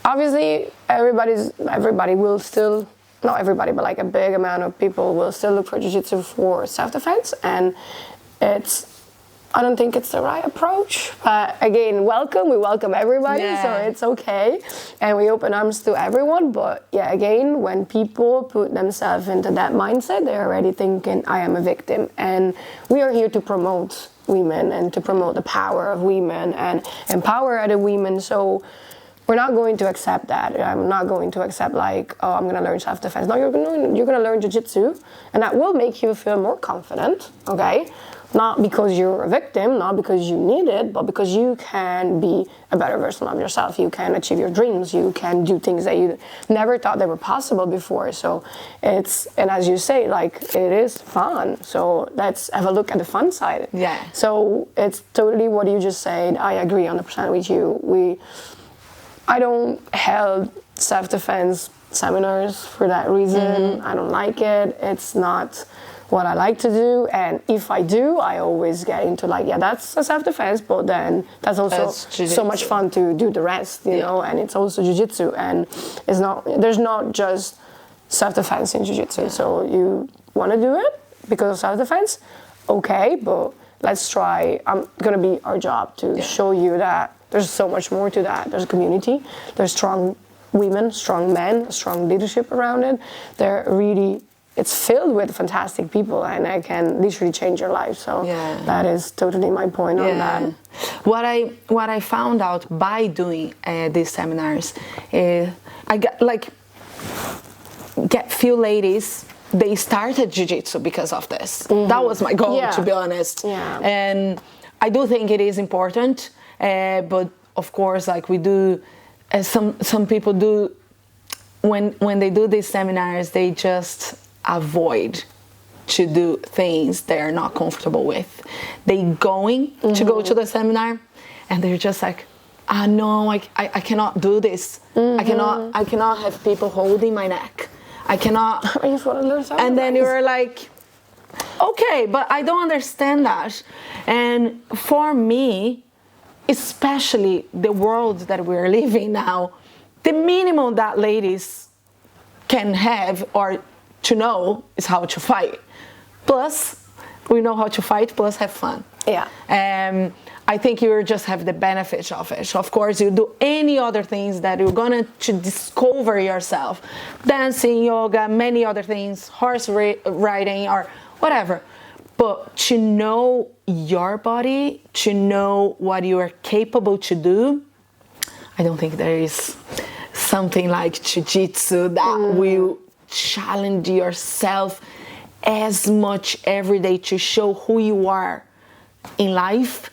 obviously everybody will still, not everybody, but like a big amount of people will still look for Jiu-Jitsu for self-defense, and I don't think it's the right approach. But again, we welcome everybody, so it's okay. And we open arms to everyone. But yeah, again, when people put themselves into that mindset, they're already thinking, I am a victim. And we are here to promote women and to promote the power of women and empower other women. So we're not going to accept that. I'm not going to accept like, oh, I'm going to learn self-defense. No, you're going to learn Jiu-Jitsu, and that will make you feel more confident, okay? Not because you're a victim, not because you need it, but because you can be a better version of yourself. You can achieve your dreams. You can do things that you never thought they were possible before. So and as you say, like, it is fun. So let's have a look at the fun side. Yeah. So it's totally what you just said. I agree 100% with you. I don't held self-defense seminars for that reason. I don't like it. It's not what I like to do, and if I do, I always get into like, that's a self-defense, but then that's also so much fun to do the rest, you know, and it's also Jiu-Jitsu, and there's not just self-defense in Jiu-Jitsu, so you want to do it because of self-defense, okay, but let's try, gonna be our job to show you that there's so much more to that. There's a community, there's strong women, strong men, strong leadership around it. It's filled with fantastic people, and it can literally change your life. So that is totally my point on that. What I found out by doing these seminars, I get few ladies. They started Jiu-Jitsu because of this. That was my goal, to be honest. Yeah. And I do think it is important, but of course, like we do, some people do when they do these seminars, they just avoid to do things they're not comfortable with. They going to go to the seminar and they're just like, no, I cannot do this. I cannot have people holding my neck. I cannot. And then you're like, okay, but I don't understand that. And for me, especially the world that we're living now, the minimum that ladies can have or to know is how to fight. Plus, we know how to fight, plus have fun. Yeah. I think you just have the benefit of it. Of course, you do any other things that you're gonna to discover yourself. Dancing, yoga, many other things, horse riding or whatever. But to know your body, to know what you are capable to do, I don't think there is something like jiu-jitsu that will challenge yourself as much every day to show who you are in life.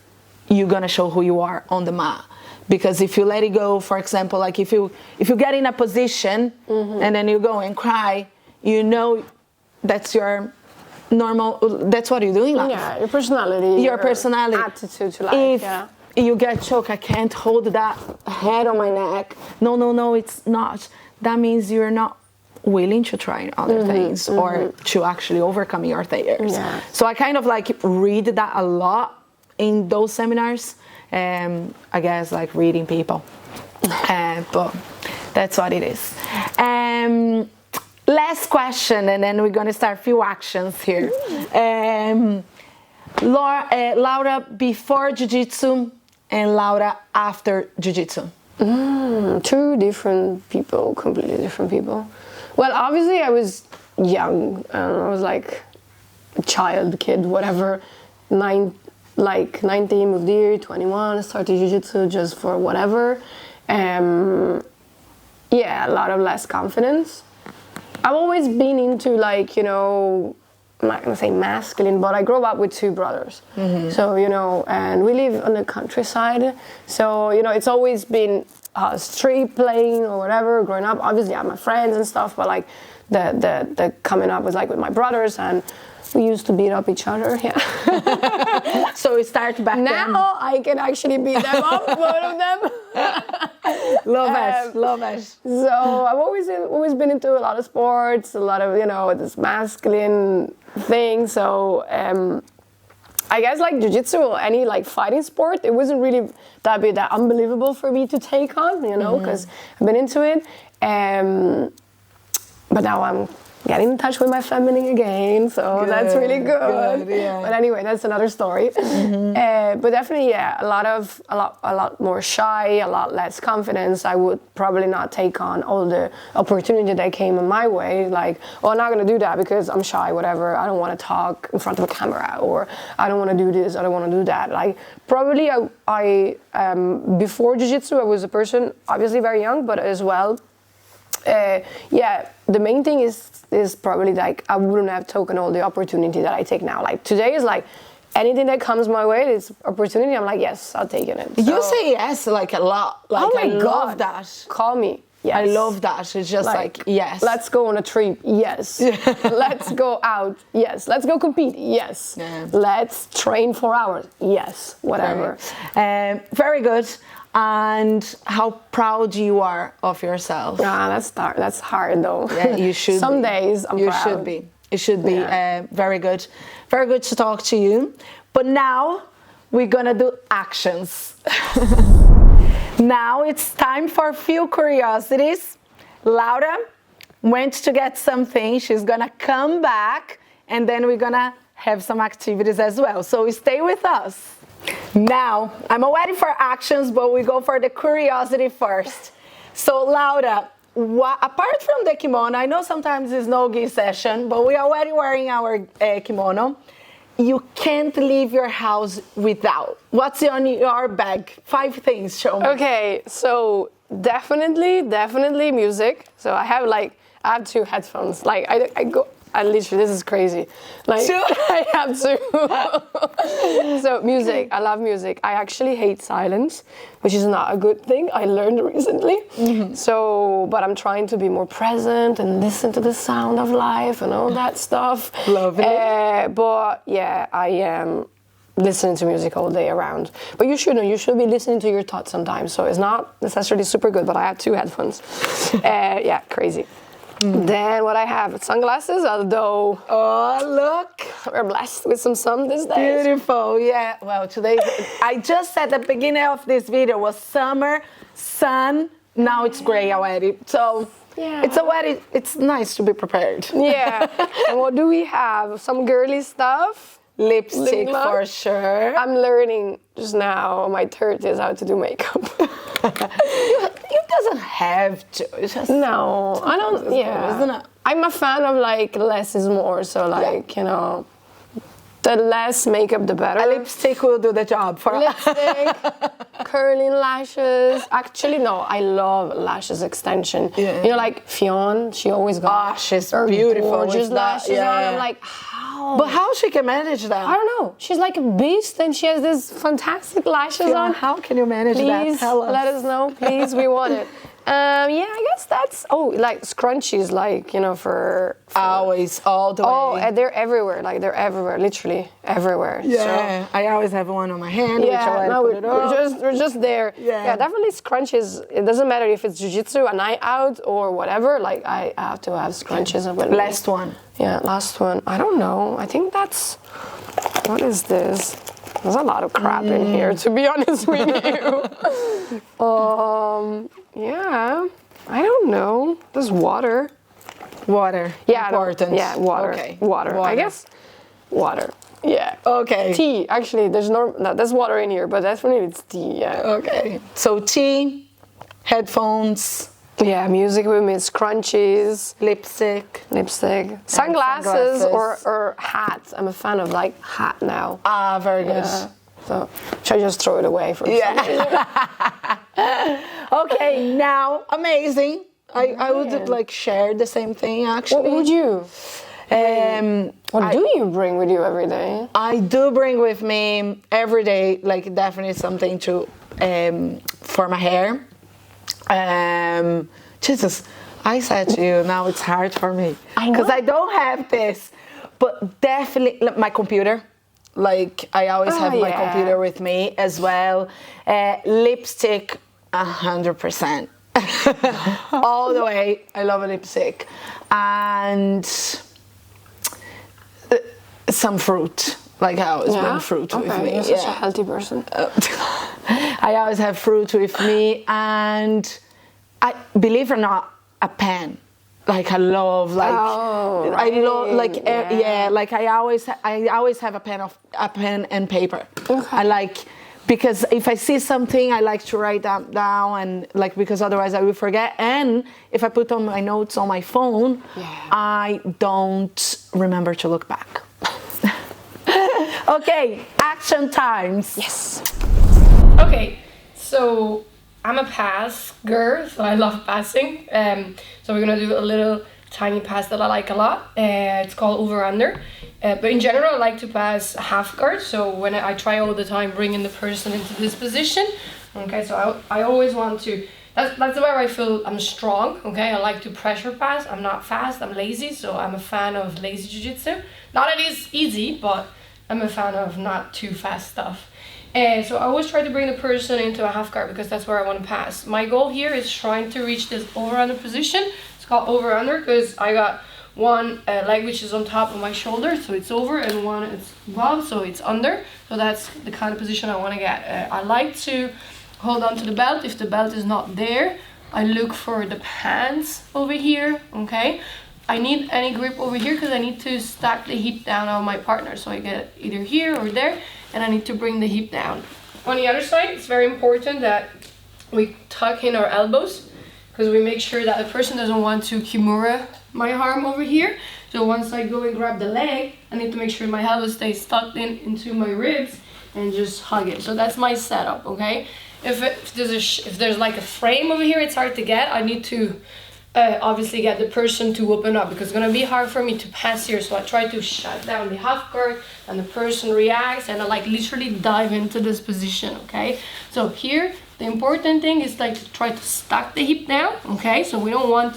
You're gonna show who you are on the mat. Because if you let it go, for example, like if you get in a position and then you go and cry, you know that's your normal, that's what you do in life. Yeah, your personality. Your personality. Attitude to life, if you get choked, I can't hold that head on my neck. No, it's not. That means you're not willing to try other things or to actually overcome your fears. Yeah. So I kind of like read that a lot in those seminars. I guess like reading people. But that's what it is. Last question, and then we're gonna start a few actions here. Laura before Jiu-Jitsu and Laura after Jiu-Jitsu. Two different people, completely different people. Well, obviously I was young. I was like a child, kid, whatever. 19, moved here, 21, started Jiu-Jitsu just for whatever. A lot of less confidence. I've always been into like, I'm not gonna say masculine, but I grew up with two brothers. So, and we live on the countryside. So, it's always been street playing or whatever growing up. Obviously I have my friends and stuff, but like the coming up was like with my brothers, and we used to beat up each other, So we start back then. Now I can actually beat them up, both of them. Love it. So I've always been into a lot of sports, a lot of, this masculine thing. So I guess like jiu-jitsu or any like fighting sport, it wasn't really that unbelievable for me to take on, because I've been into it. But now I'm getting in touch with my feminine again, so that's really good. Yeah. But anyway, that's another story. But definitely, a lot more shy, a lot less confidence. I would probably not take on all the opportunity that came in my way. Like, I'm not gonna do that because I'm shy, whatever. I don't want to talk in front of a camera, or I don't want to do this, I don't want to do that. Like, probably I before jiu-jitsu, I was a person, obviously very young, but as well. The main thing is probably like I wouldn't have taken all the opportunity that I take now. Like today is like anything that comes my way, it's opportunity. I'm like, yes, I'll take it. So, you say yes like a lot. Like, oh my God. Love that. Call me. Yes. I love that. It's just like yes. Let's go on a trip. Yes. Let's go out. Yes. Let's go compete. Yes. Yeah. Let's train 4 hours. Yes. Whatever. Very good. And how proud you are of yourself. That's hard though. Yeah, you should. Some days I'm proud. You should be. It should be very good. Very good to talk to you. But now we're gonna do actions. Now it's time for a few curiosities. Laura went to get something. She's gonna come back, and then we're gonna have some activities as well. So stay with us. Now, I'm ready for actions, but we go for the curiosity first. So, Laura, apart from the kimono, I know sometimes it's no gi session, but we are already wearing our kimono. You can't leave your house without. What's on your bag? 5 things, show me. Okay, so definitely music. So I have 2 headphones. Like I go I literally, this is crazy. Like, I have to. So music, I love music. I actually hate silence, which is not a good thing. I learned recently. So, but I'm trying to be more present and listen to the sound of life and all that stuff. Love it. But yeah, I am listening to music all day around. But you shouldn't. You should be listening to your thoughts sometimes. So it's not necessarily super good, but I have 2 headphones. Yeah, crazy. Then what I have, sunglasses, although... Oh, look. We're blessed with some sun these days. Beautiful, yeah. Well, today, I just said at the beginning of this video was summer, sun, now it's gray already. So Yeah. it's nice to be prepared. Yeah. And what do we have? Some girly stuff. Lipstick for sure. I'm learning just now, my 30s, how to do makeup. You doesn't have to. It's just No, I don't. Yeah. isn't it? I'm a fan of like less is more. So like, you know, the less makeup, the better. A lipstick will do the job for us. Lipstick, curling lashes. Actually, no, I love lashes extension. Yeah. You know, like Fionn, she always got She's her beautiful gorgeous with that, lashes yeah. on. I'm like, how? But how she can manage that? I don't know. She's like a beast, and she has these fantastic lashes on. How can you manage that? Please Tell us. let us know. Please, we want it. Yeah, I guess that's like scrunchies, like, you know, for Always, all the way. oh, and they're everywhere. Like they're everywhere, literally everywhere. Yeah, I always have one on my hand. Yeah, which I no, put it up. we're just there. Yeah. Definitely scrunchies. It doesn't matter if it's jiu-jitsu, a night out, or whatever. Like I have to have scrunchies. Last one. Yeah, last one. I don't know. I think that's. What is this? There's a lot of crap in here, to be honest with you. Yeah. I don't know. There's water. Water. Yeah, Important. Yeah, water. Okay. Water. I guess water. Yeah. Okay. Tea. Actually, there's there's water in here, but definitely it's tea. Yeah. Okay. So tea, headphones, Yeah, music with me, scrunchies, lipstick. sunglasses, sunglasses. or hats. I'm a fan of like hat now. Ah, very good. Yeah. So should I just throw it away for Yeah. Okay, now amazing. I would like share the same thing actually. What would you? What do you bring with you every day? I do bring with me every day, like definitely something to for my hair. Jesus, I said to you, now it's hard for me because I don't have this, but definitely my computer. Like I always have my computer with me as well. Lipstick, 100%. All the way. I love a lipstick. And some fruit. Like I always bring fruit with me. You're such a healthy person. I always have fruit with me, and I believe it or not, a pen. Like I love, like I love, like like I always have a pen and paper. Okay. I like, because if I see something, I like to write that down, and like because otherwise I will forget. And if I put on my notes on my phone, I don't remember to look back. Okay, action times. Yes. Okay, so I'm a pass girl, so I love passing. So we're gonna do a little tiny pass that I like a lot. It's called over-under. But in general, I like to pass half guard. So when I try all the time bringing the person into this position. Okay, so I always want to. That's where I feel I'm strong. Okay, I like to pressure pass. I'm not fast. I'm lazy, so I'm a fan of lazy jiu-jitsu. Not that it's easy, but I'm a fan of not too fast stuff. And so I always try to bring the person into a half guard because that's where I want to pass. My goal here is trying to reach this over-under position. It's called over-under because I got one leg which is on top of my shoulder, so it's over, and one is above, so it's under. So that's the kind of position I want to get. I like to hold on to the belt. If the belt is not there, I look for the hands over here, okay? I need any grip over here because I need to stack the hip down on my partner. So I get either here or there, and I need to bring the hip down. On the other side, it's very important that we tuck in our elbows because we make sure that the person doesn't want to kimura my arm over here. So once I go and grab the leg, I need to make sure my elbow stays tucked in into my ribs and just hug it. So that's my setup, okay? If there's like a frame over here, it's hard to get. I need to obviously get the person to open up, because it's gonna be hard for me to pass here. So I try to shut down the half guard, and the person reacts, and I like literally dive into this position. Okay, so here the important thing is like to try to stack the hip down. Okay, so we don't want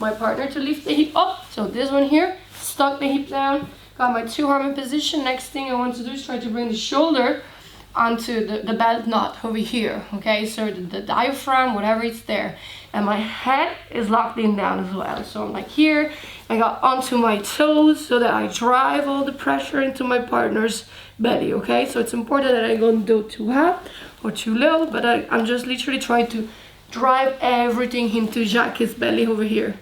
my partner to lift the hip up. So this one here, stuck the hip down, got my 2 arm in position. Next thing I want to do is try to bring the shoulder onto the belt knot over here. Okay, so the diaphragm, whatever it's there, and my head is locked in down as well. So I'm like here, I got onto my toes so that I drive all the pressure into my partner's belly. Okay, so it's important that I don't go too high or too low, but I'm just literally trying to drive everything into Jaque's belly over here.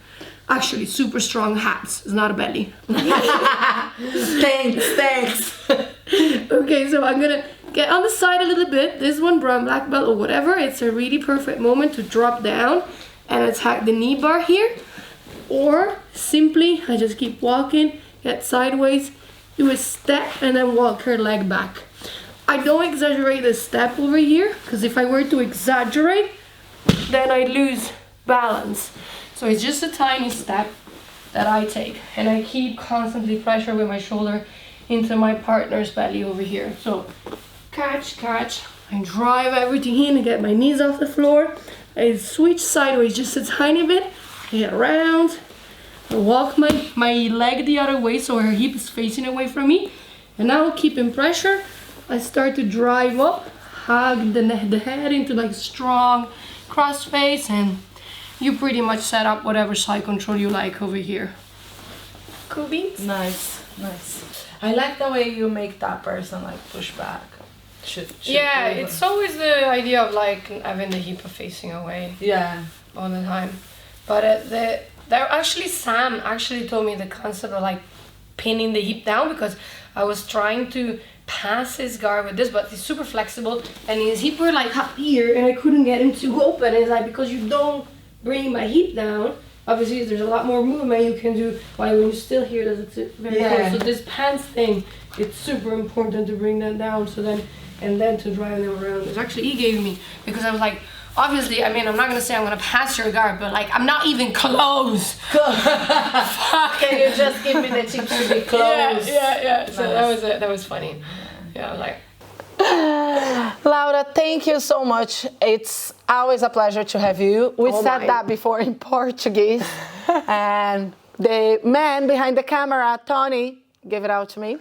Actually, super strong abs, it's not a belly. Thanks. Okay, so I'm gonna get on the side a little bit. This one, brown, black belt, or whatever, it's a really perfect moment to drop down and attack the knee bar here. Or simply, I just keep walking, get sideways, do a step, and then walk her leg back. I don't exaggerate the step over here, because if I were to exaggerate, then I lose balance. So it's just a tiny step that I take, and I keep constantly pressure with my shoulder into my partner's belly over here. So catch, I drive everything in and get my knees off the floor. I switch sideways just a tiny bit, get around, I walk my leg the other way so her hip is facing away from me, and now keeping pressure, I start to drive up, hug the head into like strong cross face, and you pretty much set up whatever side control you like over here. Cool beans? Nice. I like the way you make that person like push back. Yeah, it's always the idea of like having the hip facing away. Yeah. All the time. But Sam actually told me the concept of like pinning the hip down, because I was trying to pass his guard with this, but he's super flexible, and his hip were like up here, and I couldn't get him to open. It's like, because you don't bring my hip down, obviously there's a lot more movement you can do while when you're still here. That's very cool. So this pants thing, it's super important to bring that down, so then to drive them around. It's actually he gave me, because I was like, obviously, I mean, I'm not gonna say I'm gonna pass your guard, but like I'm not even close. Fuck. Can you just give me the tip to be close? Yeah. So Nice. that was funny. Yeah, I was like. Laura, thank you so much. It's always a pleasure to have you. We said my. that before in Portuguese. And the man behind the camera, Tony, give it out to me.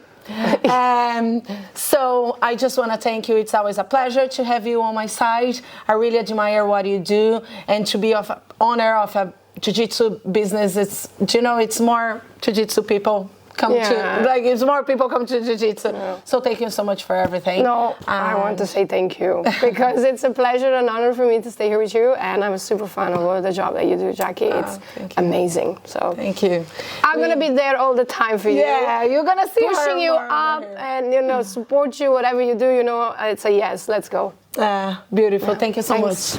So I just want to thank you. It's always a pleasure to have you on my side. I really admire what you do, and to be owner of a jiu-jitsu business. It's more jiu-jitsu people come to, like, it's more people come to jiu-jitsu. Yeah. So thank you so much for everything. No, I want to say thank you, because it's a pleasure and honor for me to stay here with you, and I'm a super fan of the job that you do, Jaque. It's amazing. So thank you. I'm gonna be there all the time for you. Yeah, you're gonna see pushing you up and support you, whatever you do. It's a yes. Let's go. Beautiful. Thanks. Thank you so much.